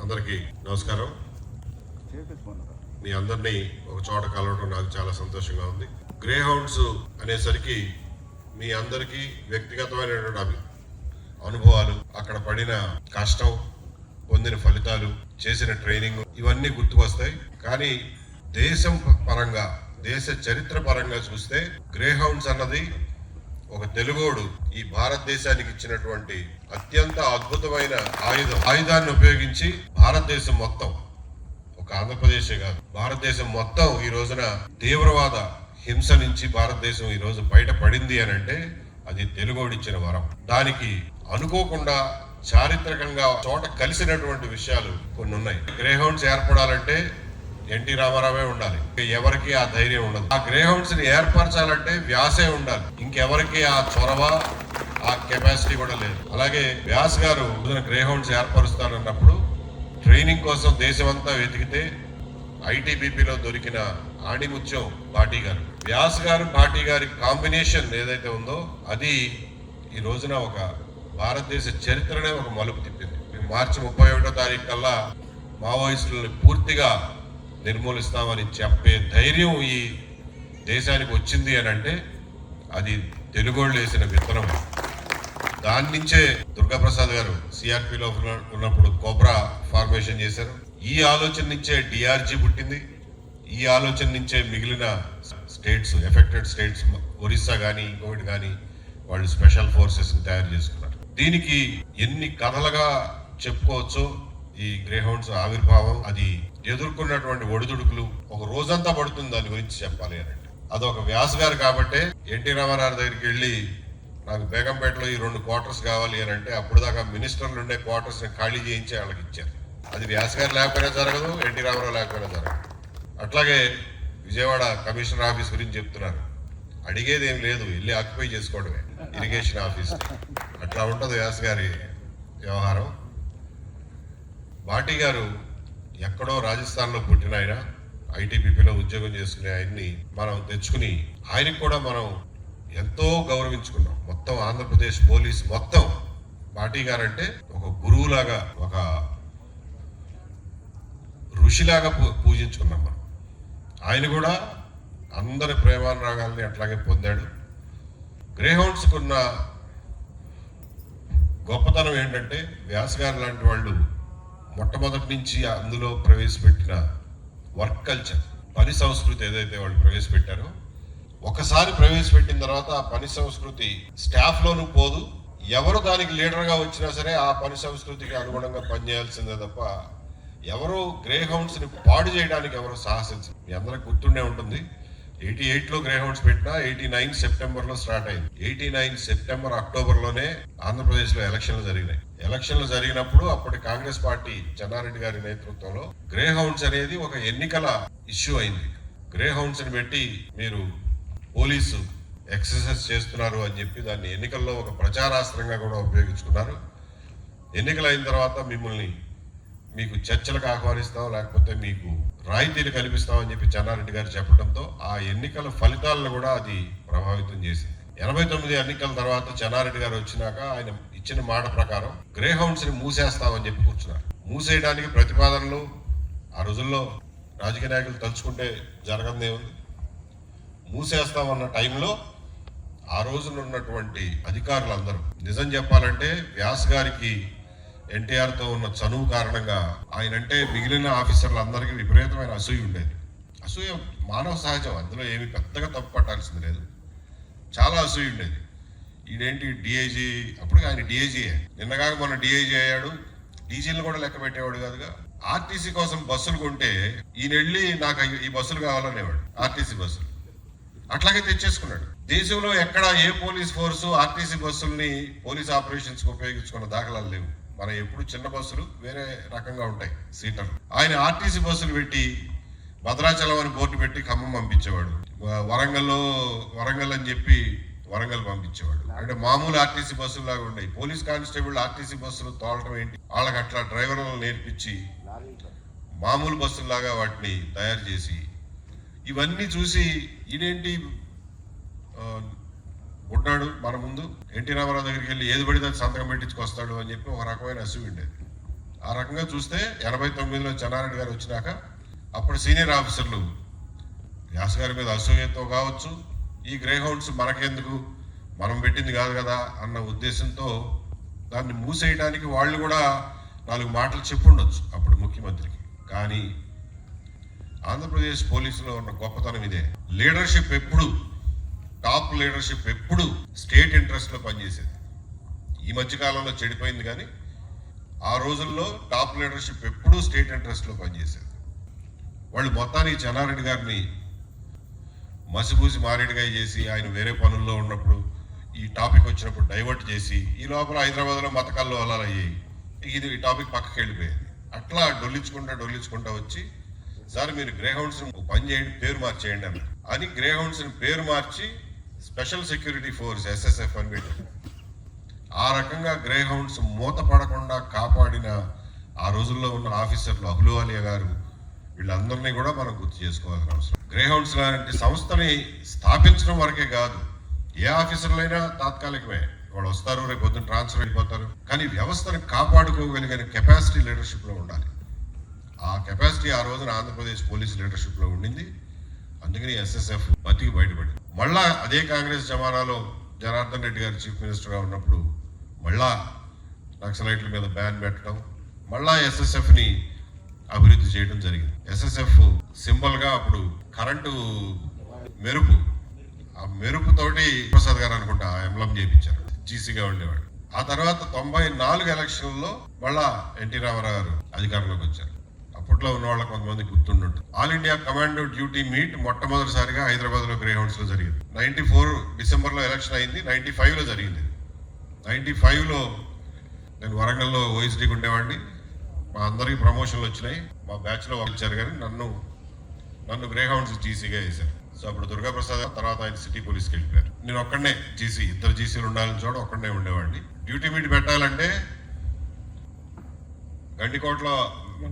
అందరికీ నమస్కారం. మీ అందరినీ ఒక చోట కలవడం నాకు చాలా సంతోషంగా ఉంది. గ్రే హౌండ్స్ అనేసరికి మీ అందరికీ వ్యక్తిగతమైనటువంటి అనుభవాలు, అక్కడ పడిన కష్టం, పొందిన ఫలితాలు, చేసిన ట్రైనింగ్ ఇవన్నీ గుర్తుకొస్తాయి. కానీ దేశం పరంగా, దేశ చరిత్ర పరంగా చూస్తే గ్రే హౌండ్స్ అన్నది ఒక తెలుగోడు ఈ భారతదేశానికి ఇచ్చినటువంటి అత్యంత అద్భుతమైన ఆయుధాన్ని ఉపయోగించి భారతదేశం మొత్తం, ఒక ఆంధ్రప్రదేశే కాదు భారతదేశం మొత్తం ఈ రోజున తీవ్రవాద హింస నుంచి భారతదేశం ఈ రోజు బయటపడింది అని అంటే అది తెలుగోడు ఇచ్చిన వరం. దానికి అనుకోకుండా చారిత్రకంగా చోట కలిసినటువంటి విషయాలు కొన్ని ఉన్నాయి. గ్రే హౌండ్స్ ఏర్పడాలంటే ఎన్టీ రామారావే ఉండాలి, ఎవరికి ఆ ధైర్యం ఉండదు. ఆ గ్రే హౌండ్స్ ని ఏర్పరచాలంటే వ్యాసే ఉండాలి, ఇంకెవరికి ఆ చొరవ, ఆ కెపాసిటీ కూడా లేదు. అలాగే వ్యాస్ గారు గ్రే హౌండ్స్ ఏర్పరుస్తానన్నప్పుడు ట్రైనింగ్ కోసం దేశమంతా వెతికితే ఐటీబీపీలో దొరికిన ఆణిముత్యం భాటీ గారు. వ్యాస్ గారు భాటీ గారి కాంబినేషన్ ఏదైతే ఉందో అది ఈ రోజున ఒక భారతదేశ చరిత్రనే ఒక మలుపు తిప్పింది. మార్చి 31వ తారీఖు కల్లా మావోయిస్టులను పూర్తిగా నిర్మూలిస్తామని చెప్పే ధైర్యం ఈ దేశానికి వచ్చింది అని అంటే అది తెలుగోళ్ళు వేసిన విత్తనం. దాని నుంచే దుర్గాప్రసాద్ గారు సిఆర్పిలో ఉన్నప్పుడు కోబ్రా ఫార్మేషన్ చేశారు. ఈ ఆలోచన నుంచే డిఆర్జీ పుట్టింది. ఈ ఆలోచన నుంచే మిగిలిన స్టేట్స్, ఎఫెక్టెడ్ స్టేట్స్, ఒరిస్సా కానీ ఇంకొకటి కానీ వాళ్ళు స్పెషల్ ఫోర్సెస్ తయారు చేసుకున్నారు. దీనికి ఎన్ని కథలుగా చెప్పుకోవచ్చో ఈ గ్రే హౌండ్స్ ఆవిర్భావం, అది ఎదుర్కొన్నటువంటి ఒడిదుడుకులు ఒక రోజంతా పడుతుంది దాని గురించి చెప్పాలి అని అంటే. అదొక వ్యాస్ గారు కాబట్టే ఎన్టీ రామారావు దగ్గరికి వెళ్ళి నాకు బేగంపేటలో ఈ 2 క్వార్టర్స్ కావాలి అని అంటే అప్పుడు దాకా మినిస్టర్లు ఉండే క్వార్టర్స్ ని ఖాళీ చేయించి వాళ్ళకి ఇచ్చారు. అది వ్యాస్ గారు లేకపోయినా జరగదు, ఎన్టీ రామారావు లేకపోయినా జరగదు. అట్లాగే విజయవాడ కమిషనర్ ఆఫీస్ గురించి చెప్తున్నారు. అడిగేది ఏం లేదు, వెళ్ళి ఆక్యుపై చేసుకోవడమే ఇరిగేషన్ ఆఫీస్. అట్లా ఉంటుంది వ్యాస్ గారి వ్యవహారం. భాటీ గారు ఎక్కడో రాజస్థాన్లో పుట్టిన ఆయన, ఐటీబీపీలో ఉద్యోగం చేసుకునే ఆయన్ని మనం తెచ్చుకుని ఆయనకి కూడా మనం ఎంతో గౌరవించుకున్నాం. మొత్తం ఆంధ్రప్రదేశ్ పోలీస్ మొత్తం భాటీ గారు అంటే ఒక గురువులాగా, ఒక ఋషిలాగా పూజించుకున్నాం మనం. ఆయన కూడా అందరి ప్రేమానురాగాల్ని అట్లాగే పొందాడు. గ్రే హౌండ్స్కి ఉన్న గొప్పతనం ఏంటంటే వ్యాస్ గారు లాంటి వాళ్ళు మొట్టమొదటి నుంచి అందులో ప్రవేశపెట్టిన వర్క్ కల్చర్, పని సంస్కృతి ఏదైతే వాళ్ళు ప్రవేశపెట్టారో, ఒకసారి ప్రవేశపెట్టిన తర్వాత ఆ పని సంస్కృతి స్టాఫ్ లోనూ పోదు. ఎవరు దానికి లీడర్గా వచ్చినా సరే ఆ పని సంస్కృతికి అనుగుణంగా పనిచేయాల్సిందే తప్ప ఎవరు గ్రే హౌండ్స్ ని పాడు చేయడానికి ఎవరు సాహసించారు. మీ అందరికి గుర్తుండే ఉంటుంది, 88లో గ్రే హౌండ్స్ పెట్టినా 89 సెప్టెంబర్లో స్టార్ట్ అయింది. 89 సెప్టెంబర్, అక్టోబర్లోనే ఆంధ్రప్రదేశ్లో ఎలక్షన్లు జరిగినాయి. ఎలక్షన్లు జరిగినప్పుడు అప్పటి కాంగ్రెస్ పార్టీ చెన్నారెడ్డి గారి నేతృత్వంలో గ్రే హౌండ్స్ అనేది ఒక ఎన్నికల ఇష్యూ అయింది. గ్రే హౌండ్స్ ని పెట్టి మీరు పోలీసు ఎక్సర్సైజ్ చేస్తున్నారు అని చెప్పి దాన్ని ఎన్నికల్లో ఒక ప్రచారాస్త్రంగా కూడా ఉపయోగించుకున్నారు. ఎన్నికలు అయిన తర్వాత మిమ్మల్ని మీకు చర్చలకు ఆహ్వానిస్తాం, లేకపోతే మీకు రాయితీలు కల్పిస్తామని చెప్పి చెన్నారెడ్డి గారు చెప్పడంతో ఆ ఎన్నికల ఫలితాలను కూడా అది ప్రభావితం చేసింది. 89 ఎన్నికల తర్వాత చెన్నారెడ్డి గారు వచ్చినాక ఆయన ఇచ్చిన మాట ప్రకారం గ్రే హౌండ్స్ ని మూసేస్తామని చెప్పి కూర్చున్నారు. మూసేయడానికి ప్రతిపాదనలు ఆ రోజుల్లో రాజకీయ నాయకులు తలుచుకుంటే జరగదే ఉంది. మూసేస్తామన్న టైంలో ఆ రోజున ఉన్నటువంటి అధికారులందరూ, నిజం చెప్పాలంటే వ్యాస్ గారికి ఎన్టీఆర్తో ఉన్న చనువు కారణంగా ఆయనంటే మిగిలిన ఆఫీసర్లందరికీ విపరీతమైన అసూయ ఉండేది. అసూయ మానవ సహజం, అందులో ఏమి పెద్దగా తప్పు పట్టాల్సింది లేదు. చాలా అసూయ ఉండేది. ఈడేంటి డిఐజీ, అప్పుడు ఆయన డిఐజీయే, నిన్నగాక మొన్న డిఐజీ అయ్యాడు, డీజీలను కూడా లెక్క పెట్టేవాడు కాదుగా. ఆర్టీసీ కోసం బస్సులు కొంటే ఈయన వెళ్ళి నాకు ఈ బస్సులు కావాలనేవాడు, ఆర్టీసీ బస్సులు. అట్లాగే తెచ్చేసుకున్నాడు. దేశంలో ఎక్కడ ఏ పోలీస్ ఫోర్సు ఆర్టీసీ బస్సుల్ని పోలీస్ ఆపరేషన్స్ కు ఉపయోగించుకున్న దాఖలాలు లేవు. మన ఎప్పుడు చిన్న బస్సులు వేరే రకంగా ఉంటాయి సీటర్లు. ఆయన ఆర్టీసీ బస్సులు పెట్టి భద్రాచలం అని బోర్డు పెట్టి ఖమ్మం పంపించేవాడు, వరంగల్ అని చెప్పి వరంగల్ పంపించేవాడు. అంటే మామూలు ఆర్టీసీ బస్సులు లాగా ఉన్నాయి. పోలీస్ కానిస్టేబుల్ ఆర్టీసీ బస్సులు తోలటం ఏంటి, వాళ్ళకి అట్లా డ్రైవర్లను నేర్పించి మామూలు బస్సుల్లాగా వాటిని తయారు చేసి, ఇవన్నీ చూసి ఇదేంటి ఉన్నాడు మన ముందు, ఎన్టీ రామారావు దగ్గరికి వెళ్ళి ఏది పడితే సంతకం పెట్టించుకొస్తాడు అని చెప్పి ఒక రకమైన అసూయ ఉండేది. ఆ రకంగా చూస్తే 89లో చెన్నారెడ్డి గారు వచ్చినాక అప్పుడు సీనియర్ ఆఫీసర్లు వ్యాస్ గారి మీద అసూయతో కావచ్చు, ఈ గ్రే హౌండ్స్ మనకెందుకు, మనం పెట్టింది కాదు కదా అన్న ఉద్దేశంతో దాన్ని మూసేయడానికి వాళ్ళు కూడా 4 మాటలు చెప్పుండొచ్చు అప్పుడు ముఖ్యమంత్రికి. కానీ ఆంధ్రప్రదేశ్ పోలీసులో ఉన్న గొప్పతనం ఇదే. లీడర్షిప్ ఎప్పుడు, టాప్ లీడర్షిప్ ఎప్పుడు స్టేట్ ఇంట్రెస్ట్లో పనిచేసేది. ఈ మధ్యకాలంలో చెడిపోయింది, కానీ ఆ రోజుల్లో టాప్ లీడర్షిప్ ఎప్పుడూ స్టేట్ ఇంట్రెస్ట్లో పనిచేసేది. వాళ్ళు మొత్తానికి చెన్నారెడ్డి గారిని మసిపూసి మారేడుగా చేసి, ఆయన వేరే పనుల్లో ఉన్నప్పుడు ఈ టాపిక్ వచ్చినప్పుడు డైవర్ట్ చేసి, ఈ లోపల హైదరాబాద్లో మతకాల్లో అలా అయ్యాయి, ఇది ఈ టాపిక్ పక్కకి వెళ్ళిపోయింది. అట్లా డొల్లించుకుంటా వచ్చి, సార్ మీరు గ్రే హౌండ్స్ పని చేయండి, పేరు మార్చేయండి అని గ్రే హౌండ్స్ పేరు మార్చి స్పెషల్ సెక్యూరిటీ ఫోర్స్ SSF అని పెట్టారు. ఆ రకంగా గ్రే హౌండ్స్ మూత పడకుండా కాపాడిన ఆ రోజుల్లో ఉన్న ఆఫీసర్లు అహ్లూవాలియా గారు, వీళ్ళందరినీ కూడా మనం గుర్తు చేసుకోవాల్సిన అవసరం. గ్రే హౌండ్స్ లాంటి సంస్థని స్థాపించడం వరకే కాదు, ఏ ఆఫీసర్లైనా తాత్కాలికమే, వాళ్ళు వస్తారు, రేపు పొద్దున్న ట్రాన్స్ఫర్ అయిపోతారు, కానీ వ్యవస్థను కాపాడుకోగలిగిన కెపాసిటీ లీడర్షిప్లో ఉండాలి. ఆ కెపాసిటీ ఆ రోజున ఆంధ్రప్రదేశ్ పోలీస్ లీడర్షిప్లో ఉండింది. అందుకని SSF బతికి బయటపడింది. మళ్ళా అదే కాంగ్రెస్ జమానాలో జనార్దన్ రెడ్డి గారు చీఫ్ మినిస్టర్గా ఉన్నప్పుడు మళ్ళా నక్సలైట్ల మీద బ్యాన్ పెట్టడం, మళ్ళా SSFని అభివృద్ధి చేయడం జరిగింది. SSF సింబల్గా అప్పుడు కరెంటు మెరుపు, ఆ మెరుపుతోటి ప్రసాద్ గారు అనుకుంటా ఆ ఎంబ్లం చేయించారు, జీసీగా ఉండేవాడు. ఆ తర్వాత 94 ఎలక్షన్లో మళ్ళా ఎన్టీ రామారావు గారు అధికారంలోకి వచ్చారు. అప్పట్లో ఉన్న వాళ్ళకి కొంతమంది గుర్తుంటుంది. All India commando duty meet మొట్టమొదటిసారిగా హైదరాబాద్లో గ్రే హౌండ్స్లో జరిగింది. 94 డిసెంబర్లో ఎలక్షన్ అయింది, 95లో జరిగింది. 95లో నేను వరంగల్లో OSDకి ఉండేవాడిని. మా అందరికీ ప్రమోషన్లు వచ్చినాయి, మా బ్యాచ్లో ఇచ్చారు, కానీ నన్ను గ్రే హౌండ్స్ జీసీగా వేశారు. సో అప్పుడు దుర్గాప్రసాద్ తర్వాత ఆయన సిటీ పోలీస్కి వెళ్ళిపోయారు. నేను ఒక్కడనే జీసీ, 2 జీసీలు ఉండాలని చోట ఒక్కడనే ఉండేవాడిని. డ్యూటీ మీట్ పెట్టాలంటే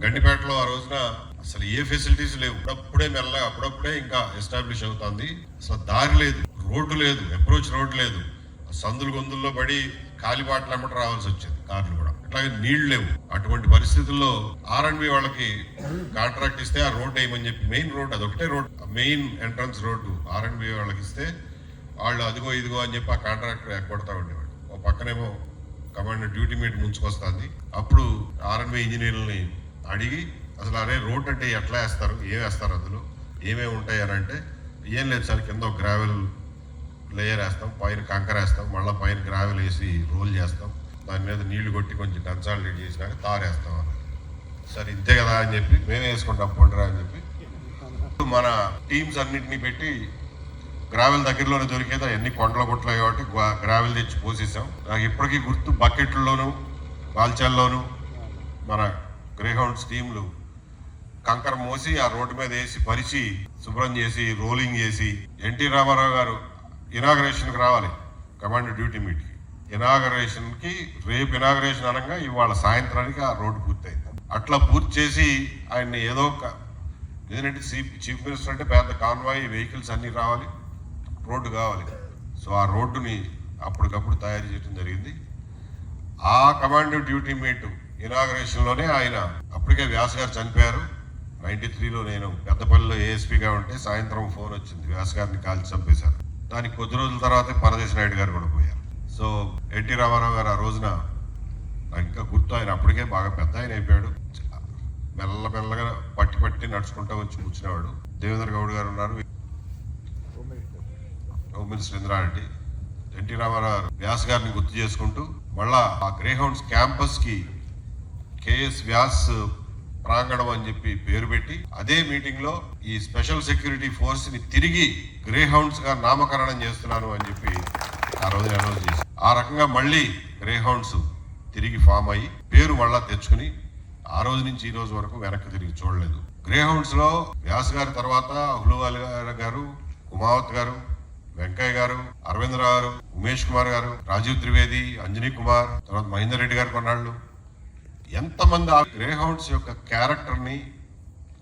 గండిపేటలో ఆ రోజున అసలు ఏ ఫెసిలిటీస్ లేవు. అప్పుడప్పుడే ఇంకా ఎస్టాబ్లిష్ అవుతుంది. అసలు దారి లేదు, రోడ్డు లేదు, అప్రోచ్ రోడ్డు లేదు, సందులు గొంతుల్లో పడి కాలిబాటలు అమ్మట రావాల్సి వచ్చేది, కార్లు కూడా. అట్లాగే నీళ్లు లేవు. అటువంటి పరిస్థితుల్లో R&B వాళ్ళకి కాంట్రాక్ట్ ఇస్తే ఆ రోడ్ వేయమని చెప్పి, మెయిన్ రోడ్ అదొకటే road, main entrance road R&B వాళ్ళకి ఇస్తే వాళ్ళు అదిగో ఇదిగో అని చెప్పి ఆ కాంట్రాక్టర్ ఎగ్గొడతా ఉండేవాడు. ఒక పక్కనేమో కమాండర్ డ్యూటీ మీట్ ముంచుకొస్తుంది. అప్పుడు R&B ఇంజనీర్లని అడిగి, అసలు అరే రోడ్ అంటే ఎట్లా వేస్తారు, ఏం వేస్తారు, అందులో ఏమేమి ఉంటాయి అని అంటే, ఏం లేదు సార్, కింద ఒక గ్రావెల్ లేయర్ వేస్తాం, పైన కంకర వేస్తాం, మళ్ళీ పైన గ్రావెల్ వేసి రోల్ చేస్తాం, దాని మీద నీళ్లు కొట్టి కొంచెం కన్సాలిడేట్ చేసినాక తారేస్తాం అని. సరే ఇంతే కదా అని చెప్పి, మేమే వేసుకుంటాం పొండరా అని చెప్పి మన టీమ్స్ అన్నింటినీ పెట్టి, గ్రావెల్ దగ్గరలోనే దొరికేది, ఎన్ని కొండల బొట్లు కాబట్టి గ్రావెల్ తెచ్చి పోసేసాం. నాకు ఇప్పటికీ గుర్తు, బకెట్లలోను బాల్చాల్లోను మన గ్రే హౌండ్స్ టీంలు కంకర మోసి ఆ రోడ్డు మీద వేసి పరిచి శుభ్రం చేసి రోలింగ్ చేసి, ఎన్టీ రామారావు గారు ఇనాగరేషన్కి రావాలి కమాండర్ డ్యూటీ మీట్కి. ఇనాగరేషన్కి రేపు ఇనాగరేషన్ అనగా ఇవాళ సాయంత్రానికి ఆ రోడ్డు పూర్తయింది. అట్లా పూర్తి చేసి ఆయన్ని ఏదో ఎందుకంటే చీఫ్ మినిస్టర్ అంటే పెద్ద కాన్వాయ్ వెహికల్స్ అన్నీ రావాలి, రోడ్డు కావాలి. సో ఆ రోడ్డుని అప్పటికప్పుడు తయారు చేయడం జరిగింది. ఆ కమాండర్ డ్యూటీ మీట్ ఇనాగరేషన్లోనే ఆయన, అప్పటికే వ్యాస్ గారు చనిపోయారు 93లో. నేను పెద్దపల్లిలో ASPగా ఉంటే సాయంత్రం ఫోన్ వచ్చింది, వ్యాస్ గారిని కాల్చి చంపేశారు. దానికి కొద్ది రోజుల తర్వాతే పరదేశ్ నాయుడు గారు కూడా పోయారు. సో ఎన్టీ రామారావు గారు ఆ రోజున, నాకు ఇంకా గుర్తు, ఆయన అప్పటికే బాగా పెద్ద ఆయన అయిపోయాడు, మెల్లగా పట్టి నడుచుకుంటూ వచ్చి కూర్చునేవాడు. దేవేంద్ర గౌడ్ గారు ఉన్నారు, home minister Indra Reddy. NT Rama Rao Vyas గారిని గుర్తు చేసుకుంటూ మళ్ళా ఆ గ్రే హౌండ్స్ క్యాంపస్కి KS వ్యాస్ ప్రాంగణం అని చెప్పి పేరు పెట్టి, అదే మీటింగ్ లో ఈ స్పెషల్ సెక్యూరిటీ ఫోర్స్ ని తిరిగి గ్రే హౌండ్స్ గా నామకరణం చేస్తున్నాను అని చెప్పి ఆ రోజు అనౌన్స్ చేసి, ఆ రకంగా మళ్ళీ గ్రే హౌండ్స్ తిరిగి ఫామ్ అయ్యి పేరు మళ్ళా తెచ్చుకుని ఆ రోజు నుంచి ఈ రోజు వరకు వెనక్కి తిరిగి చూడలేదు. గ్రే హౌండ్స్ లో వ్యాస్ గారి తర్వాత అహ్లూవాలియా గారు, కుమావత్ గారు, వెంకయ్య గారు, అరవిందరావు గారు, ఉమేష్ కుమార్ గారు, రాజీవ్ త్రివేది, అంజనీ కుమార్, తర్వాత మహేందర్ రెడ్డి గారు కొన్నాళ్ళు, ఎంతమంది ఆ గ్రే హౌండ్స్ యొక్క క్యారెక్టర్ని,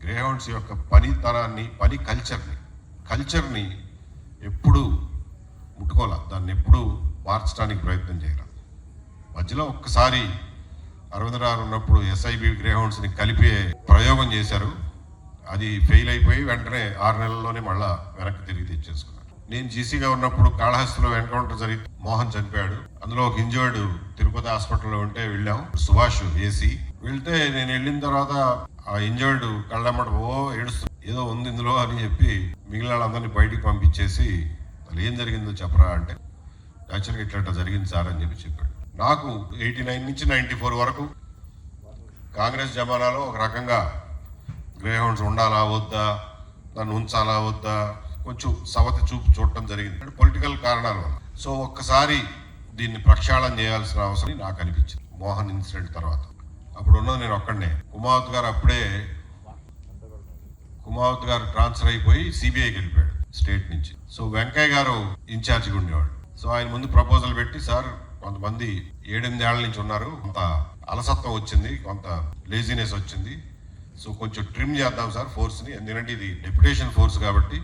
గ్రే హౌండ్స్ యొక్క పనితనాన్ని, పని కల్చర్ని ఎప్పుడు ముట్టుకోలే, దాన్ని ఎప్పుడు మార్చడానికి ప్రయత్నం చేయాలి. మధ్యలో ఒక్కసారి అరవిందరావు ఉన్నప్పుడు ఎస్ఐబి గ్రేహౌండ్స్ని కలిపే ప్రయోగం చేశారు. అది ఫెయిల్ అయిపోయి వెంటనే 6 నెలల్లోనే మళ్ళా వెనక్కి తిరిగి తెచ్చేసుకున్నారు. నేను జీసీగా ఉన్నప్పుడు కాళహస్తిలో ఎన్కౌంటర్ జరిగి మోహన్ చనిపోయాడు. అందులో ఒక ఇంజర్డ్ తిరుపతి హాస్పిటల్లో ఉంటే వెళ్ళాం. సుభాష్ ఏసీ వెళ్తే నేను వెళ్ళిన తర్వాత ఆ ఇంజర్డ్ కళ్ళమ్మట ఏడుస్తుంది, ఏదో ఉంది ఇందులో అని చెప్పి మిగిలిన వాళ్ళందరినీ బయటికి పంపించేసి అసలు ఏం జరిగిందో చెప్పరా అంటే యాక్చువల్గా ఇట్లా జరిగింది సార్ అని చెప్పాడు. నాకు 89 నుంచి 94 వరకు కాంగ్రెస్ జమానాలో ఒక రకంగా గ్రేహౌండ్స్ ఉండాలా వద్దా, నన్ను ఉంచాలా వద్దా, కొంచెం సవతి చూపు చూడటం జరిగింది పొలిటికల్ కారణాల వల్ల. సో ఒక్కసారి దీన్ని ప్రక్షాళన చేయాల్సిన అవసరం నాకు అనిపించింది మోహన్ ఇన్సిడెంట్ తర్వాత. అప్పుడు ఉన్నది నేను ఒక్కడనే. కుమావత్ గారు ట్రాన్స్ఫర్ అయిపోయి సిబిఐకి వెళ్ళిపోయాడు స్టేట్ నుంచి. సో వెంకయ్య గారు ఇన్ఛార్జిగా ఉండేవాడు. సో ఆయన ముందు ప్రపోజల్ పెట్టి, సార్ కొంతమంది 7-8 ఏళ్ల నుంచి ఉన్నారు, కొంత అలసత్వం వచ్చింది, కొంత లేజినెస్ వచ్చింది, సో కొంచెం ట్రిమ్ చేద్దాం సార్ ఫోర్స్ని, ఎందుకంటే ఇది డెప్యుటేషన్ ఫోర్స్ కాబట్టి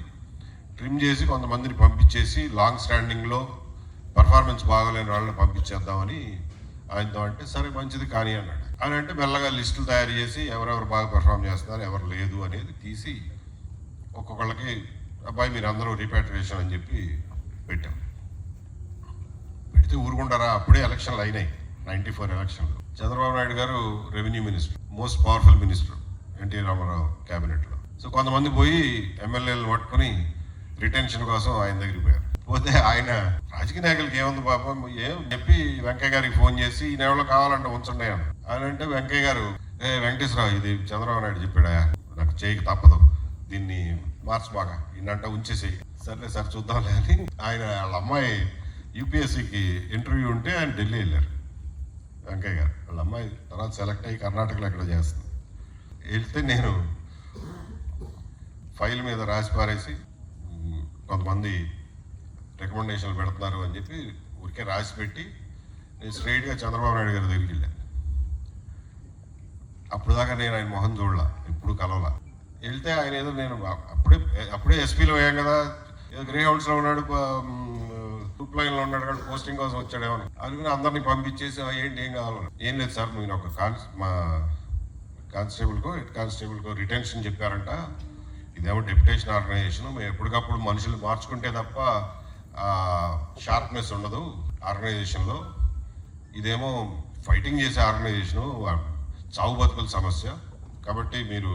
ట్రిమ్ చేసి కొంతమందిని పంపించేసి లాంగ్ స్టాండింగ్లో పర్ఫార్మెన్స్ బాగోలేని వాళ్ళని పంపించేద్దామని ఆయనతో అంటే, సరే మంచిది కానీ అన్నాడు. ఆయన అంటే మెల్లగా లిస్టులు తయారు చేసి ఎవరెవరు బాగా పర్ఫామ్ చేస్తున్నారు ఎవరు లేదు అనేది తీసి ఒక్కొక్కళ్ళకి అబ్బాయి మీరు అందరూ రిపాట్రియేషన్ అని చెప్పి పెట్టాం. పెడితే ఊరుకుంటారా, అప్పుడే ఎలక్షన్లు అయినాయి 94 ఎలక్షన్లు. చంద్రబాబు నాయుడు గారు revenue minister, most powerful minister NT Rama Rao క్యాబినెట్లో. సో కొంతమంది పోయి ఎమ్మెల్యేలు పట్టుకుని రిటెన్షన్ కోసం ఆయన దగ్గరికి పోయారు. పోతే ఆయన రాజకీయ నాయకులకి ఏముంది పాపం ఏం చెప్పి వెంకయ్య గారికి ఫోన్ చేసి ఈయన ఎవరో కావాలంటే ఉంచండి అని. ఆయన అంటే వెంకయ్య గారు, వెంకటేశ్వరరావు ఇది చంద్రబాబు నాయుడు చెప్పాడా, నాకు చేయక తప్పదు, దీన్ని మార్చబాగా ఈయనంట ఉంచేసేయి. సర్లే సార్ చూద్దాంలే అని ఆయన వాళ్ళ అమ్మాయి యూపీఎస్సీకి ఇంటర్వ్యూ ఉంటే ఆయన ఢిల్లీ వెళ్ళారు. వెంకయ్య గారు వాళ్ళ అమ్మాయి తర్వాత సెలెక్ట్ అయ్యి కర్ణాటకలో ఎక్కడ చేస్తుంది. వెళ్తే నేను ఫైల్ మీద రాసి పారేసి కొంతమంది రికమెండేషన్లు పెడుతున్నారు అని చెప్పి ఊరికే రాసి పెట్టి నేను స్ట్రైట్గా చంద్రబాబు నాయుడు గారి దగ్గరికి వెళ్ళాను. అప్పుడు దాకా నేను ఆయన మొహం చూడలా, ఎప్పుడు కలవలా. వెళ్తే ఆయన ఏదో నేను అప్పుడే ఎస్పీలో అయ్యాం కదా, ఏదో గ్రే హౌన్స్లో ఉన్నాడు, టూప్ లైన్లో ఉన్నాడు కానీ పోస్టింగ్ కోసం వచ్చాడేమో అనుకుని అందరినీ పంపించేసి ఏంటి ఏం కావాలి, ఏం లేదు సార్ మీరు ఒక మా కానిస్టేబుల్కో హెడ్ కానిస్టేబుల్కో రిటెన్షన్ చెప్పారంట, ఇదేమో డెప్యుటేషన్ ఆర్గనైజేషన్, మేము ఎప్పటికప్పుడు మనుషులు మార్చుకుంటే తప్ప షార్ప్నెస్ ఉండదు ఆర్గనైజేషన్లో, ఇదేమో ఫైటింగ్ చేసే ఆర్గనైజేషను, చావు బతుకుల సమస్య, కాబట్టి మీరు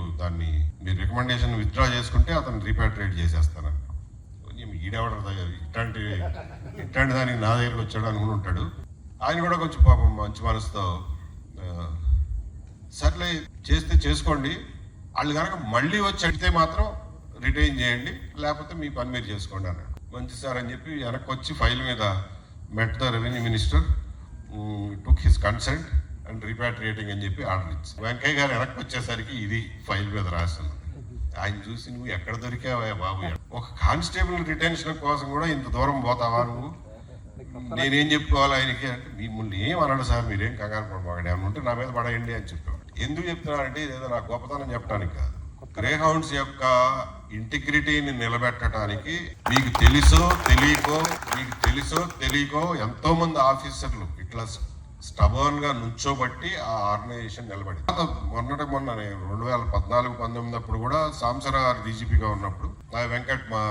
రికమెండేషన్ విత్డ్రా చేసుకుంటే అతను రీపాట్రియేట్ చేసేస్తాను. ఈడెవడ ఇట్లాంటి దానికి నా దగ్గరకు వచ్చాడు అనుకుని ఉంటాడు. ఆయన కూడా కొంచెం పాపం మంచి మనసుతో సర్లే చేస్తే చేసుకోండి, వాళ్ళు కనుక మళ్ళీ వచ్చి అడిగితే మాత్రం రిటైన్ చేయండి, లేకపోతే మీ పని మీరు చేసుకోండి అన్నాడు. మంచి సార్ అని చెప్పి వెనక్కి వచ్చి ఫైల్ మీద met the revenue minister, took his consent and repatriating అని చెప్పి ఆర్డర్ ఇచ్చి వెంకయ్య గారు వెనక్కి వచ్చేసరికి ఇది ఫైల్ మీద రాస్తాను. ఆయన చూసి నువ్వు ఎక్కడ దొరికావా బాబు, ఒక కానిస్టేబుల్ రిటెన్షన్ కోసం కూడా ఇంత దూరం పోతావా నువ్వు, నేనేం చెప్పుకోవాలి ఆయనకి అంటే, మిమ్మల్ని ఏం అన్నాడు సార్, మీరేం కంగారు పడబాగండి, ఏమన్నా ఉంటే నా మీద పడేయండి అని చెప్పేవాడు. ఎందుకు చెప్తున్నానంటే ఇదేదో నా గొప్పతనం చెప్పడానికి కాదు, గ్రే హౌండ్స్ యొక్క ఇంటిగ్రిటీని నిలబెట్టడానికి మీకు తెలుసో తెలియకో ఎంతో మంది ఆఫీసర్లు ఇట్లా స్టబర్న్ గా నుంచోబట్టి ఆ ఆర్గనైజేషన్ నిలబడి. మొన్న 2014-19 అప్పుడు కూడా సాంసరావు డీజీపీగా ఉన్నప్పుడు నా వెంకట్ మా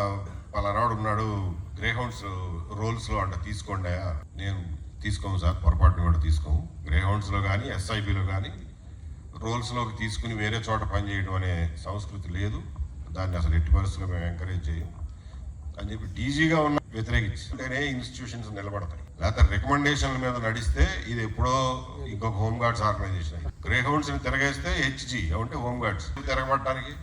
పలానాడు ఉన్నాడు గ్రే హౌండ్స్ రోల్స్ లో అంటే తీసుకోండి, నేను తీసుకోము సార్, పొరపాటును కూడా తీసుకోము, గ్రే హౌండ్స్ లో కానీ ఎస్ఐబిలో కానీ రోల్స్లోకి తీసుకుని వేరే చోట పనిచేయడం అనే సంస్కృతి లేదు, దాన్ని అసలు ఎట్టి పరిస్థితుల్లో మేము ఎంకరేజ్ చేయం అని చెప్పి డీజీగా ఉన్న వ్యతిరేకించి అంటేనే ఇన్స్టిట్యూషన్స్ నిలబడతాయి. లేకపోతే రికమెండేషన్ల మీద నడిస్తే ఇది ఎప్పుడో ఇంకొక హోమ్ గార్డ్స్ ఆర్గనైజేషన్ అయ్యి, గ్రే హౌండ్స్ ని తిరగేస్తే హెచ్జీ అంటే హోమ్ గార్డ్స్ తిరగబడటానికి.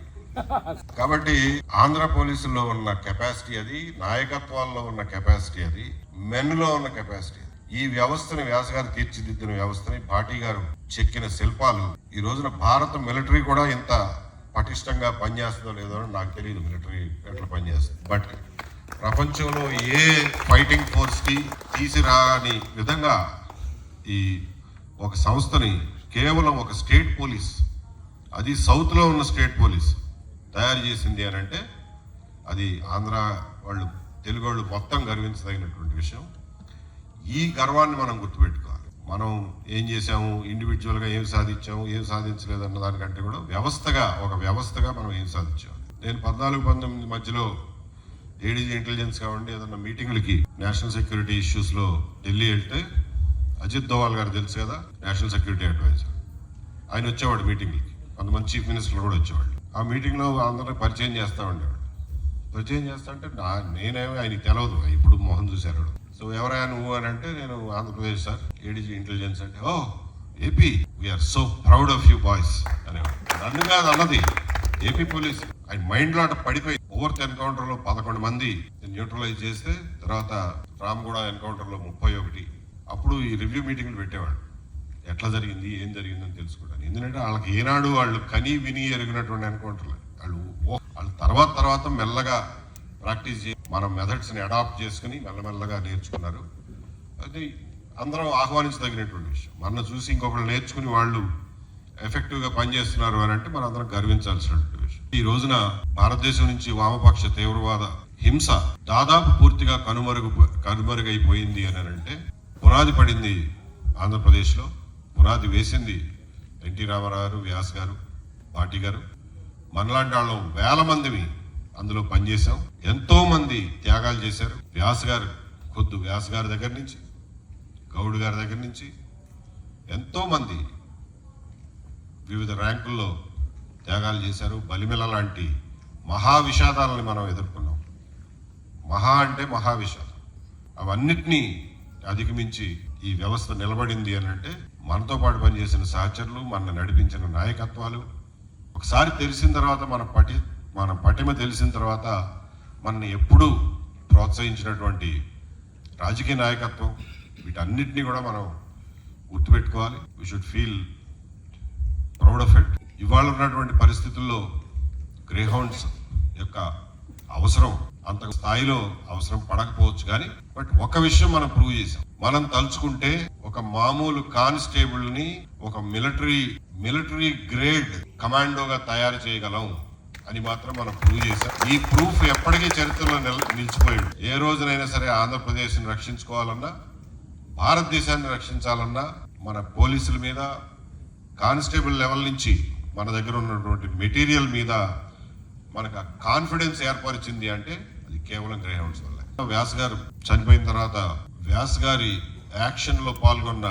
కాబట్టి ఆంధ్ర పోలీసుల్లో ఉన్న కెపాసిటీ అది, నాయకత్వాల్లో ఉన్న కెపాసిటీ అది, మెన్లో ఉన్న కెపాసిటీ, ఈ వ్యవస్థని వ్యాసగారు తీర్చిదిద్దిన వ్యవస్థని పార్టీ గారు చెక్కిన శిల్పాలు. ఈ రోజున భారత మిలిటరీ కూడా ఇంత పటిష్టంగా పనిచేస్తుందో లేదో నాకు తెలియదు, మిలిటరీ ఎట్లా పనిచేస్తుంది. బట్ ప్రపంచంలో ఏ ఫైటింగ్ ఫోర్స్కి తీసిరాని విధంగా ఈ ఒక సంస్థని కేవలం ఒక స్టేట్ పోలీస్, అది సౌత్లో ఉన్న స్టేట్ పోలీస్ తయారు చేసింది అని అంటే అది ఆంధ్ర వాళ్ళు, తెలుగు వాళ్ళు మొత్తం గర్వించదగినటువంటి విషయం. ఈ గర్వాన్ని మనం గుర్తుపెట్టుకోవాలి. మనం ఏం చేసాము, ఇండివిజువల్గా ఏం సాధించాము, ఏం సాధించలేదు అన్న దానికంటే కూడా ఒక వ్యవస్థగా మనం ఏం సాధించాము. నేను 14-19 మధ్యలో ఏడీజీ ఇంటెలిజెన్స్ కావండి ఏదన్నా మీటింగ్లకి నేషనల్ సెక్యూరిటీ ఇష్యూస్లో ఢిల్లీ వెళ్తే అజిత్ దోవాల్ గారు తెలుసు కదా, నేషనల్ సెక్యూరిటీ అడ్వైజర్, ఆయన వచ్చేవాడు మీటింగ్లకి. కొంతమంది చీఫ్ మినిస్టర్లు కూడా వచ్చేవాళ్ళు. ఆ మీటింగ్లో అందరూ పరిచయం చేస్తూ ఉండేవాడు. పరిచయం చేస్తా అంటే నేనేమో ఆయనకి తెలవదు, ఇప్పుడు మోహన్ చూశారు. సో ఎవరైనా నువ్వు అని అంటే నేను ఆంధ్రప్రదేశ్ సార్, ఏడీజీ ఇంటెలిజెన్స్ అంటే ఓ AP we're so proud of you boys అనేవాడు. నన్ను కాదు అన్నది, ఏపీ పోలీస్. ఆయన మైండ్ లో అట పడిపోయి ఓవర్త్ ఎన్కౌంటర్ లో 11 మంది న్యూట్రలైజ్ చేస్తే, తర్వాత రామ్గూడ ఎన్కౌంటర్ లో 31. అప్పుడు ఈ రివ్యూ మీటింగ్లు పెట్టేవాడు, ఎట్లా జరిగింది ఏం జరిగిందని తెలుసుకోవడానికి. ఎందుకంటే వాళ్ళకి ఏనాడు వాళ్ళు కని విని ఎరిగినటువంటి ఎన్కౌంటర్లు. వాళ్ళు తర్వాత మెల్లగా ప్రాక్టీస్ చేసి మన మెథడ్స్ని అడాప్ట్ చేసుకుని మెల్లమెల్లగా నేర్చుకున్నారు. అది అందరం ఆహ్వానించదగినటువంటి విషయం. మన చూసి ఇంకొకరు నేర్చుకుని వాళ్ళు ఎఫెక్టివ్గా పనిచేస్తున్నారు అని అంటే మనం అందరం గర్వించాల్సినటువంటి విషయం. ఈ రోజున భారతదేశం నుంచి వామపక్ష తీవ్రవాద హింస దాదాపు పూర్తిగా కనుమరుగైపోయింది అని అంటే పునాది పడింది ఆంధ్రప్రదేశ్లో. పునాది వేసింది ఎన్టీ రామారావు గారు, వ్యాస్ గారు, పార్టీ గారు. మనలాంటి వాళ్ళం వేల మందిని అందులో పనిచేశాం. ఎంతో మంది త్యాగాలు చేశారు. వ్యాస్ గారి దగ్గర నుంచి, గౌడ్ గారి దగ్గర నుంచి ఎంతో మంది వివిధ ర్యాంకుల్లో త్యాగాలు చేశారు. బలిమెల లాంటి మహా విషాదాలని మనం ఎదుర్కొన్నాం. మహా అంటే మహా విషాదం. అవన్నిటినీ అధిగమించి ఈ వ్యవస్థ నిలబడింది అని అంటే మనతో పాటు పనిచేసిన సహచరులు, మన నడిపించిన నాయకత్వాలు. ఒకసారి తెలిసిన తర్వాత మన పటిమ తెలిసిన తర్వాత మనని ఎప్పుడూ ప్రోత్సహించినటువంటి రాజకీయ నాయకత్వం, వీటన్నిటినీ కూడా మనం గుర్తుపెట్టుకోవాలి. We should feel proud of it. ఇవాళ ఉన్నటువంటి పరిస్థితుల్లో గ్రేహౌండ్స్ యొక్క అవసరం అంత స్థాయిలో అవసరం పడకపోవచ్చు, కానీ బట్ ఒక విషయం మనం ప్రూవ్ చేసాం. మనం తలుచుకుంటే ఒక మామూలు కానిస్టేబుల్ ని ఒక మిలిటరీ గ్రేడ్ కమాండోగా తయారు చేయగలం అని మాత్రం మనం ప్రూవ్ చేశాం. ఈ ప్రూఫ్ ఎప్పటికీ చరిత్రలో నిలిచిపోయాడు. ఏ రోజునైనా సరే ఆంధ్రప్రదేశ్ ని రక్షించుకోవాలన్నా, భారతదేశాన్ని రక్షించాలన్నా మన పోలీసుల మీద, కానిస్టేబుల్ లెవెల్ నుంచి మన దగ్గర ఉన్నటువంటి మెటీరియల్ మీద మనకు కాన్ఫిడెన్స్ ఏర్పరిచింది అంటే అది కేవలం గ్రేహౌండ్స్ వల్ల. వ్యాస్ గారు చనిపోయిన తర్వాత వ్యాస్ గారి యాక్షన్ లో పాల్గొన్న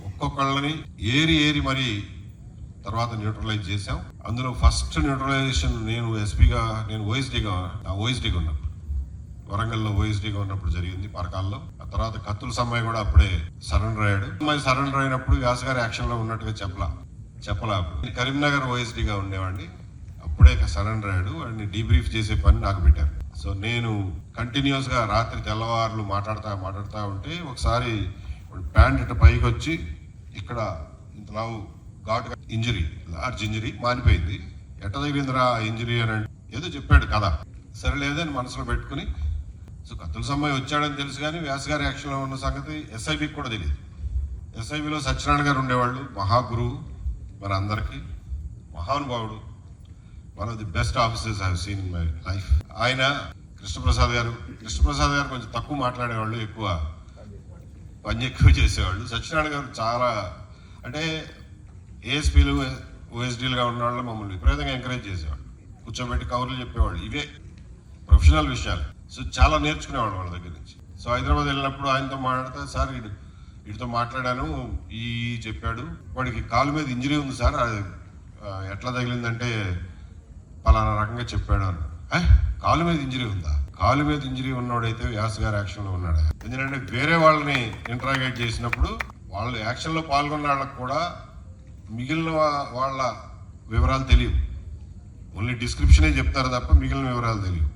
ఒక్కొక్కళ్ళని ఏరి మరి తర్వాత న్యూట్రలైజ్ చేశాం. అందులో ఫస్ట్ న్యూట్రలైజేషన్ నేను ఓఎస్డీగా ఉన్నప్పుడు, వరంగల్లో ఓఎస్డీగా ఉన్నప్పుడు జరిగింది పరకాల్లో. ఆ తర్వాత కత్తుల సమ్మాయి కూడా అప్పుడే సరెండర్ అయ్యాడు. సరెండర్ అయినప్పుడు వ్యాస్ గారి యాక్షన్ లో ఉన్నట్టుగా చెప్పలా. కరీంనగర్ ఓఎస్డీగా ఉండేవాడిని, అప్పుడే సరెండర్ అయ్యాడు. వాడిని డీబ్రీఫ్ చేసే పని నాకు పెట్టారు. సో నేను కంటిన్యూస్ గా రాత్రి తెల్లవారులు మాట్లాడుతా ఉంటే ఒకసారి ప్యాంట్ ఇట్లా పైకి వచ్చి ఇక్కడ ఇంతలావు ఘాటుగా లార్జ్ ఇంజరీ మానిపోయింది. ఎట్ట తగిలిందిరా ఇంజరీ అని అంటే ఏదో చెప్పాడు కదా, సరే లేదని మనసులో పెట్టుకుని. సో కత్తుల సమ్మాయి వచ్చాడని తెలుసు, కానీ వ్యాస్ గారి యాక్షన్లో ఉన్న సంగతి ఎస్ఐబికి కూడా తెలియదు. ఎస్ఐబిలో సత్యనారాయణ గారు ఉండేవాళ్ళు, మహాగురువు మన అందరికీ, మహానుభావుడు, one of the best officers I have seen in my life. ఆయన కృష్ణప్రసాద్ గారు కొంచెం తక్కువ మాట్లాడేవాళ్ళు, పని ఎక్కువ చేసేవాళ్ళు. సత్యనారాయణ గారు చాలా, అంటే ఏఎస్పీలు ఓఎస్డీలుగా ఉన్న వాళ్ళు మమ్మల్ని విపరీతంగా ఎంకరేజ్ చేసేవాళ్ళు, కూర్చోబెట్టి కవర్లు చెప్పేవాళ్ళు, ఇవే ప్రొఫెషనల్ విషయాలు. సో చాలా నేర్చుకునేవాళ్ళు వాళ్ళ దగ్గర నుంచి. సో హైదరాబాద్ వెళ్ళినప్పుడు ఆయనతో మాట్లాడితే, సార్ వీటితో మాట్లాడాను, చెప్పాడు, వాడికి కాలు మీద ఇంజరీ ఉంది సార్, ఎట్లా తగిలిందంటే పలానా రకంగా చెప్పాడు అని. కాలు మీద ఇంజరీ ఉందా? కాలు మీద ఇంజరీ ఉన్నవాడైతే వ్యాస్ గారి యాక్షన్ లో ఉన్నాడా? ఎందుకంటే వేరే వాళ్ళని ఇంటరాగేట్ చేసినప్పుడు వాళ్ళు యాక్షన్ లో పాల్గొన్న వాళ్ళకి కూడా మిగిలిన వాళ్ళ వివరాలు తెలియవు. ఓన్లీ డిస్క్రిప్షనే చెప్తారు తప్ప మిగిలిన వివరాలు తెలియవు.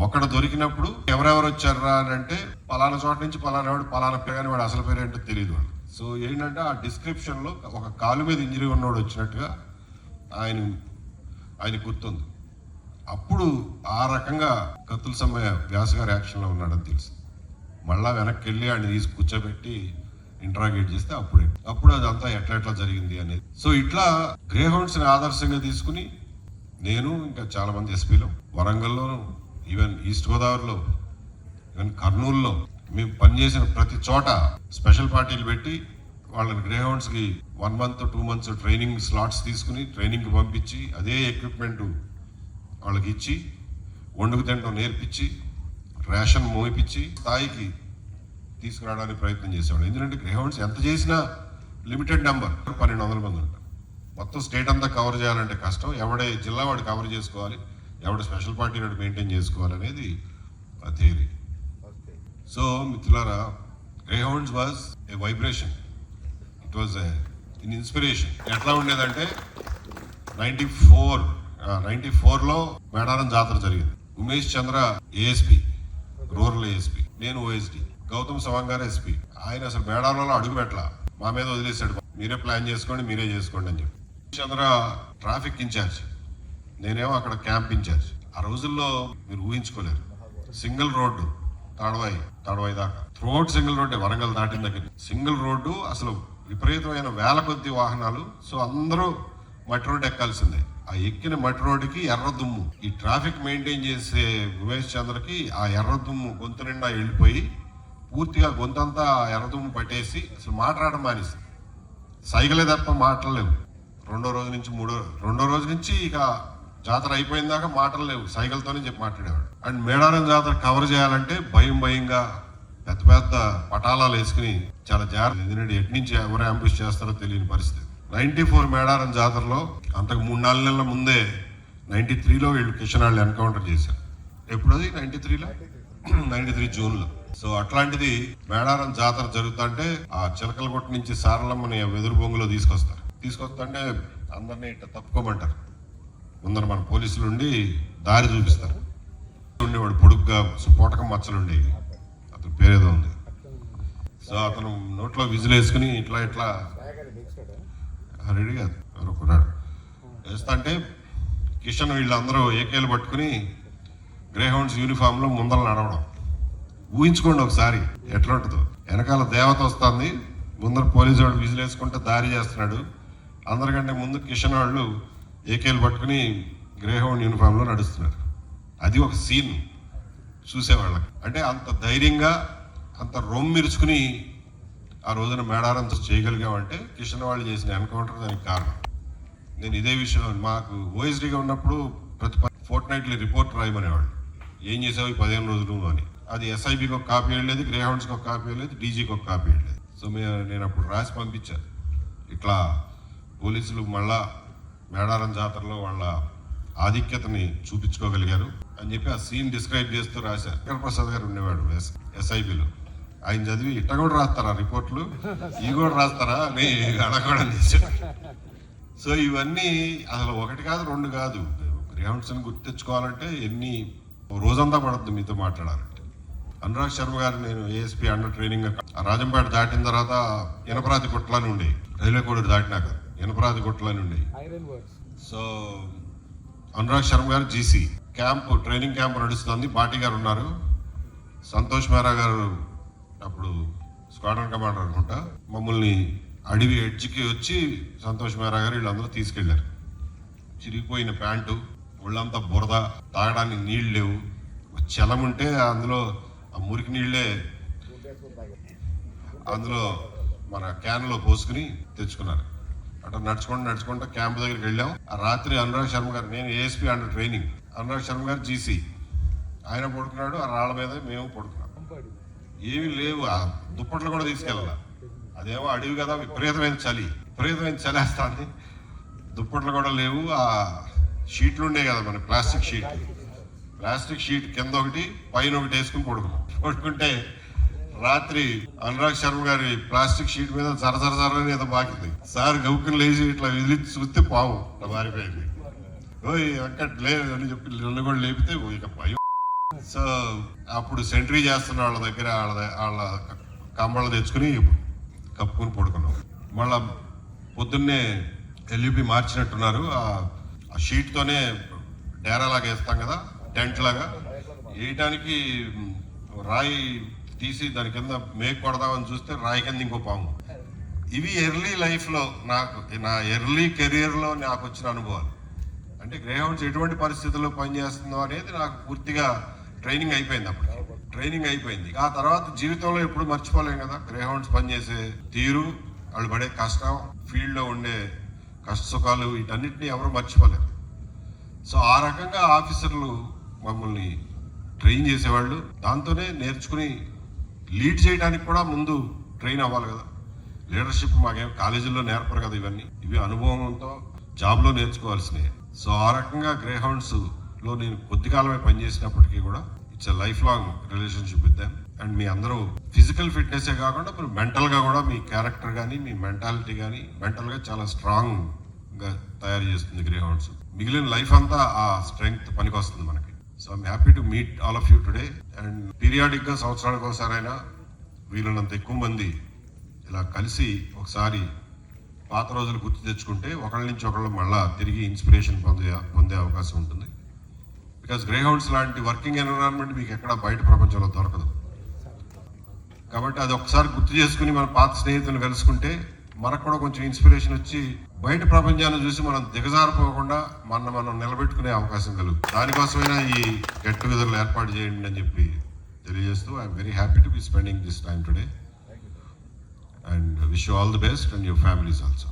ఒకడు దొరికినప్పుడు ఎవరెవరు వచ్చారా అని అంటే పలానా చోట నుంచి పలానా వాడు పలానా పేరు, కానీ వాడు అసలు పేరు ఏంటో తెలియదు వాళ్ళు. సో ఏంటంటే ఆ డిస్క్రిప్షన్ లో ఒక కాలు మీద ఇంజరీ ఉన్నవాడు వచ్చినట్టుగా ఆయన గుర్తుంది. అప్పుడు ఆ రకంగా కత్తుల సమ్మయ్య వ్యాస్ గారి యాక్షన్లో ఉన్నాడని తెలుసు. మళ్ళా వెనక్కి వెళ్ళి ఆయన తీసి కూర్చోబెట్టి ఇంటరాగేట్ చేస్తే అప్పుడు అదంతా ఎట్లా జరిగింది అనేది. సో ఇట్లా గ్రేహౌండ్స్ని ఆదర్శంగా తీసుకుని నేను ఇంకా చాలా మంది ఎస్పీలో, వరంగల్లోను, ఈవెన్ ఈస్ట్ గోదావరిలో, ఈవెన్ కర్నూలులో మేము పనిచేసిన ప్రతి చోట స్పెషల్ పార్టీలు పెట్టి వాళ్ళని గ్రేహౌండ్స్కి 1 month 2 months ట్రైనింగ్ స్లాట్స్ తీసుకుని ట్రైనింగ్కి పంపించి అదే ఎక్విప్మెంట్ వాళ్ళకి ఇచ్చి వండుకు తినడం నేర్పించి రేషన్ మోయిపించి స్థాయికి తీసుకురావడానికి ప్రయత్నం చేసేవాడు. ఎందుకంటే గ్రేహౌండ్స్ ఎంత చేసినా లిమిటెడ్ నెంబర్ 1200 మంది ఉంటారు. మొత్తం స్టేట్ అంతా కవర్ చేయాలంటే కష్టం. ఎవడే జిల్లా వాడు కవర్ చేసుకోవాలి, ఎవడ స్పెషల్ పార్టీ వాడు మెయింటైన్ చేసుకోవాలి అనేది థియరీ. సో మిత్రులారా, Greyhounds was a vibration, it was in inspiration. ఎట్లా ఉండేదంటే 94లో మేడారం జాతర జరిగింది. ఉమేష్ చంద్ర ఏఎస్పి, రూరల్ ఏఎస్పి, నేను ఓఎస్డి, గౌతమ్ సవాంగ్ గారు ఎస్పి. ఆయన అసలు మేడారంలో అడుగు పెట్టలా, మా మీద వదిలేశాడు, మీరే ప్లాన్ చేసుకోండి, మీరే చేసుకోండి అని చెప్పి. చంద్ర ట్రాఫిక్ ఇన్ఛార్జ్, నేనేమో అక్కడ క్యాంప్ ఇన్ఛార్జ్. ఆ రోజుల్లో మీరు ఊహించుకోలేరు, సింగిల్ రోడ్డు తాడవాయి దాకా, త్రూఅవుట్ సింగిల్ రోడ్డే, వరంగల్ దాటిన దగ్గర సింగిల్ రోడ్డు, అసలు విపరీతమైన వేల కొద్ది వాహనాలు. సో అందరూ మట్టి రోడ్డు ఎక్కాల్సిందే. ఆ ఎక్కిన మట్టి రోడ్డుకి ఎర్ర దుమ్ము. ఈ ట్రాఫిక్ మెయింటైన్ చేసే ఉమేష్ చంద్రకి ఆ ఎర్ర దుమ్ము గొంతు నిండా వెళ్ళిపోయి పూర్తిగా గొంతంతా ఎర్ర దుమ్ము పట్టేసి అసలు మాట్లాడడం మానేసి, సైకిలే తప్ప మాటలేవు. రెండో రోజు నుంచి ఇక జాతర అయిపోయిన దాకా మాటలు లేవు, సైకిల్తోనే చెప్పి మాట్లాడేవాడు. అండ్ మేడారం జాతర కవర్ చేయాలంటే భయంగా పెద్ద పెద్ద పటాలాలు వేసుకుని చాలా జాగ్రత్త. ఎందుకంటే ఎటు నుంచి ఎవరు అంబుష్ చేస్తారో తెలియని పరిస్థితి. 94 మేడారం జాతరలో అంతకు 3-4 నెలల ముందే 93లో వీళ్ళు కిషన్ వాళ్ళు ఎన్కౌంటర్ చేశారు. ఎప్పుడది 93 జూన్లో. సో అట్లాంటిది మేడారం జాతర జరుగుతుంటే ఆ చిలకలగొట్ట నుంచి సారలమ్మని వెదురు బొంగులో తీసుకొస్తుంటే అందరినీ ఇట్లా తప్పుకోమంటారు. ముందర మన పోలీసులు ఉండి దారి చూపిస్తారు. ఉండేవాడు పొడుగ్గా స్ఫోటకం మచ్చలు ఉండేవి, అతని పేరేదో ఉంది. సో అతను నోట్లో విజిల్ వేసుకుని ఇట్లా రెడీ కాదు ఎవరొకన్నాడు వేస్తా అంటే కిషన్ వీళ్ళందరూ ఏకేలు పట్టుకుని గ్రేహౌండ్స్ యూనిఫామ్లో ముందర నడవడం. ఊహించుకోండి ఒకసారి ఎట్లా ఉంటుందో. వెనకాల దేవత వస్తుంది, ముందర పోలీసు వాడు విజిల్ వేసుకుంటే దారి చేస్తున్నాడు. అందరికంటే ముందు కిషన్ వాళ్ళు ఏకేలు పట్టుకుని గ్రేహౌండ్ యూనిఫామ్లో నడుస్తున్నారు. అది ఒక సీన్ చూసేవాళ్ళకి. అంటే అంత ధైర్యంగా అంత రొమ్మిరుచుకుని ఆ రోజున మేడారం చేయగలిగామంటే కిషన్ వాళ్ళు చేసిన ఎన్కౌంటర్ దానికి కారణం. నేను ఇదే విషయం మాకు ఓఎస్డీగా ఉన్నప్పుడు ప్రతి ఫోర్ట్నైట్లీ రిపోర్ట్ రాయమనేవాళ్ళు, ఏం చేసావు ఈ 15 రోజులు అని. అది ఎస్ఐబికి ఒక కాపీ వెళ్ళలేదు, గ్రేహౌండ్స్కి ఒక కాపీ వెళ్ళలేదు, డీజీకి ఒక కాపీ వెళ్ళలేదు. సో నేను అప్పుడు రాసి పంపించాను, ఇట్లా పోలీసులు మళ్ళా మేడారం జాతరలో వాళ్ళ ఆధిక్యతని చూపించుకోగలిగారు అని చెప్పి ఆ సీన్ డిస్క్రైబ్ చేస్తూ రాశారు. శంకర్ ప్రసాద్ గారు ఉండేవాడు ఎస్ఐబిలో. ఆయన చదివి ఇట్ట కూడా రాస్తారా రిపోర్ట్లు, ఇవి కూడా రాస్తారా అని అడగడం చేశారు. సో ఇవన్నీ అసలు 1 కాదు 2 కాదు. గ్రేహౌండ్స్ని గుర్తించుకోవాలంటే రోజంతా పడుతుంది మీతో మాట్లాడాలంటే. అనురాగ్ శర్మ గారు, నేను ఏఎస్పీ అండర్ ట్రైనింగ్ రాజంపేట దాటిన తర్వాత ఎనపరాతి గుట్టలని ఉండేవి, రైల్వే కోడూరు దాటినాక ఎనపరాతి గుట్టలని ఉండేవి. సో అనురాగ్ శర్మ గారు జీసీ ట్రైనింగ్ క్యాంప్ నడుస్తుంది, పార్టీ గారు ఉన్నారు, సంతోష్ మేరా గారు అప్పుడు స్క్వాడ్రన్ కమాండర్ అనుకుంటా. మమ్మల్ని అడవి ఎడ్జ్కి వచ్చి సంతోష్ మేరా గారు వీళ్ళందరూ తీసుకెళ్లారు. చిరిగిపోయిన ప్యాంటు, ఒళ్ళంతా బురద, తాగడానికి నీళ్ళు లేవు, చలం ఉంటే అందులో ఆ మురికి నీళ్ళే అందులో మన క్యాన్లో పోసుకుని తెచ్చుకున్నారు. అట్లా నడుచుకుంటూ క్యాంప్ దగ్గరికి వెళ్ళాం. ఆ రాత్రి అనురాగ్ శర్మ గారు, నేను ASP under training, Anurag Sharma గారు జీసీ, ఆయన పడుకున్నాడు, ఆ రాళ్ళ మీద మేము పడుకున్నాం. ఏమీ లేవు, ఆ దుప్పట్లు కూడా తీసుకెళ్ళాల. అదేమో అడవి కదా, విపరీతమైన చలి వేస్తుంది, దుప్పట్లు కూడా లేవు. ఆ షీట్లు ఉండే కదా మన ప్లాస్టిక్ షీట్ కింద ఒకటి పైన ఒకటి వేసుకుని పడుకుంటే రాత్రి అనురాగ్ శర్మ గారి ప్లాస్టిక్ షీట్ మీద జరని ఏదో బాకింది. సార్ గౌకుని లేచి ఇట్లా విదిలి చూస్తే పావు ఇట్లా మారిపోయింది. ఓయ్ అక్కడ లేదు అని చెప్పి నన్ను కూడా లేపితే ఇక భయం. సో అప్పుడు సెంట్రీ చేస్తున్న వాళ్ళ దగ్గర వాళ్ళ కంబళ్ళు తెచ్చుకుని కప్పుకుని పడుకున్నాం. మళ్ళా పొద్దున్నే ఎల్యూపీ మార్చినట్టున్నారు. ఆ షీట్తోనే డేరా లాగా వేస్తాం కదా, టెంట్ లాగా వేయటానికి రాయి తీసి దాని కింద మేక్ కొడదామని చూస్తే రాయి కింద ఇంకో పాము. ఇవి ఎర్లీ లైఫ్లో నా ఎర్లీ కెరియర్లో నాకు వచ్చిన అనుభవాలు. అంటే గ్రేహౌండ్స్ ఎటువంటి పరిస్థితుల్లో పనిచేస్తుందో అనేది నాకు పూర్తిగా ట్రైనింగ్ అయిపోయింది. అప్పుడు ట్రైనింగ్ అయిపోయింది. ఆ తర్వాత జీవితంలో ఎప్పుడు మర్చిపోలేం కదా గ్రే హౌండ్స్ పనిచేసే తీరు, వాళ్ళు పడే కష్టం, ఫీల్డ్లో ఉండే కష్ట సుఖాలు, వీటన్నిటిని ఎవరు మర్చిపోలేరు. సో ఆ రకంగా ఆఫీసర్లు మమ్మల్ని ట్రైన్ చేసేవాళ్ళు. దాంతోనే నేర్చుకుని లీడ్ చేయడానికి కూడా ముందు ట్రైన్ అవ్వాలి కదా. లీడర్షిప్ మాకేం కాలేజీల్లో నేర్పరు కదా, ఇవి అనుభవంతో జాబ్లో నేర్చుకోవాల్సినవి. సో ఆ రకంగా గ్రే హౌండ్స్లో నేను కొద్ది కాలమే పనిచేసినప్పటికీ కూడా it's a life long relationship with them. And మీ అందరూ ఫిజికల్ ఫిట్నెసే కాకుండా మీరు మెంటల్గా కూడా మీ క్యారెక్టర్ కానీ మీ మెంటాలిటీ కానీ మెంటల్గా చాలా స్ట్రాంగ్గా తయారు చేస్తుంది గ్రే హౌండ్స్. మిగిలిన లైఫ్ అంతా ఆ స్ట్రెంగ్త్ పనికి వస్తుంది మనకి. So I'm happy to meet all of you today. And పీరియాడిక్గా సంవత్సరానికి ఒకసారైనా వీళ్ళనంత ఎక్కువ మంది ఇలా కలిసి ఒకసారి పాత రోజులు గుర్తు తెచ్చుకుంటే ఒకళ్ళ నుంచి ఒకళ్ళు మళ్ళా తిరిగి ఇన్స్పిరేషన్ పొందే అవకాశం ఉంటుంది. బికాస్ గ్రే హౌండ్స్ లాంటి వర్కింగ్ ఎన్విరాన్మెంట్ మీకు ఎక్కడ బయట ప్రపంచంలో దొరకదు. కాబట్టి అది ఒకసారి గుర్తు చేసుకుని మన పాత స్నేహితులను కలుసుకుంటే మనకు కూడా కొంచెం ఇన్స్పిరేషన్ వచ్చి బయట ప్రపంచాన్ని చూసి మనం దిగజారిపోకుండా మనం నిలబెట్టుకునే అవకాశం కలుగుతుంది. దానికోసమైనా ఈ గెట్ టుగెదర్లు ఏర్పాటు చేయండి అని చెప్పి తెలియజేస్తూ I'm very happy to be spending this time today and wish you all the best and your families also.